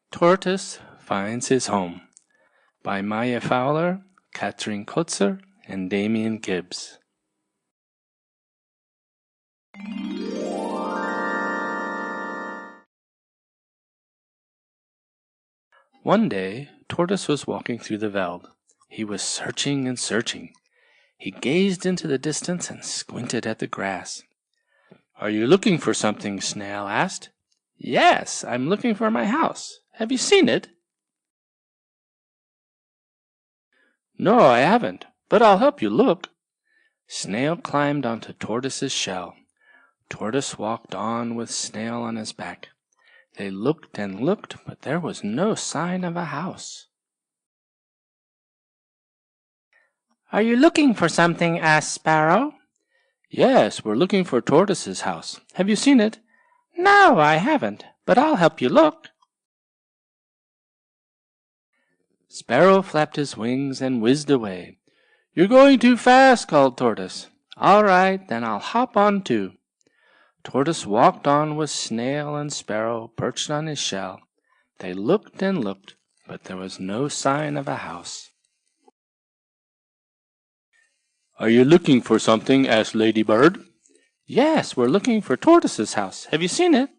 Tortoise Finds His Home by Maya Fowler, Katrin Kotzer, and Damien Gibbs. One day, Tortoise was walking through the veld. He was searching and searching. He gazed into the distance and squinted at the grass. "Are you looking for something?" Snail asked. "Yes, I'm looking for my house. Have you seen it?" "No, I haven't, but I'll help you look." Snail climbed onto Tortoise's shell. Tortoise walked on with Snail on his back. They looked and looked, but there was no sign of a house. "Are you looking for something?" asked Sparrow. "Yes, we're looking for Tortoise's house. Have you seen it?" "No, I haven't, but I'll help you look." Sparrow flapped his wings and whizzed away. "You're going too fast," called Tortoise. "All right, then I'll hop on too." Tortoise walked on with Snail and Sparrow perched on his shell. They looked and looked, but there was no sign of a house. "Are you looking for something?" asked Ladybird. "Yes, we're looking for Tortoise's house. Have you seen it?"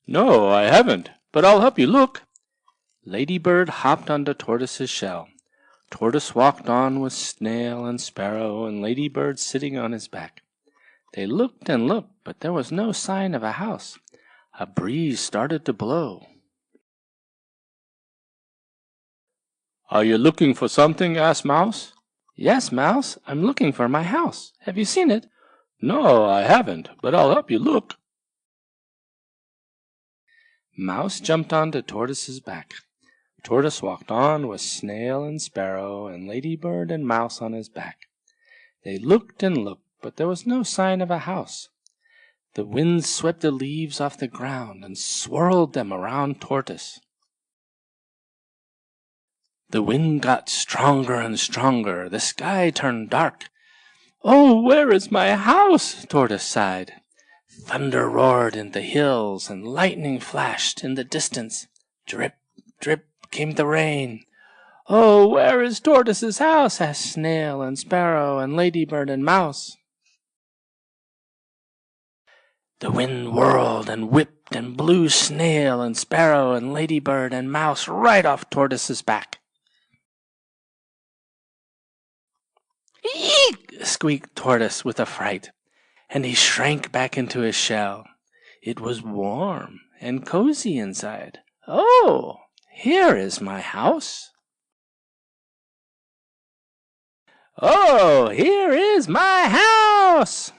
"No, I haven't, but I'll help you look." Ladybird hopped onto Tortoise's shell. Tortoise walked on with Snail and Sparrow and Ladybird sitting on his back. They looked and looked, but there was no sign of a house. A breeze started to blow. "Are you looking for something?" asked Mouse. "Yes, Mouse, I'm looking for my house. Have you seen it?" "No, I haven't, but I'll help you look." Mouse jumped onto Tortoise's back. Tortoise walked on with Snail and Sparrow and Ladybird and Mouse on his back. They looked and looked, but there was no sign of a house. The wind swept the leaves off the ground and swirled them around Tortoise. The wind got stronger and stronger. The sky turned dark. "Oh, where is my house?" Tortoise sighed. Thunder roared in the hills and lightning flashed in the distance. Drip, drip came the rain. "Oh, where is Tortoise's house?" asked Snail and Sparrow and Ladybird and Mouse. The wind whirled and whipped and blew Snail and Sparrow and Ladybird and Mouse right off Tortoise's back. "Eek!" squeaked Tortoise with a fright, and he shrank back into his shell. It was warm and cozy inside. "Oh, here is my house." "Oh, here is my house!"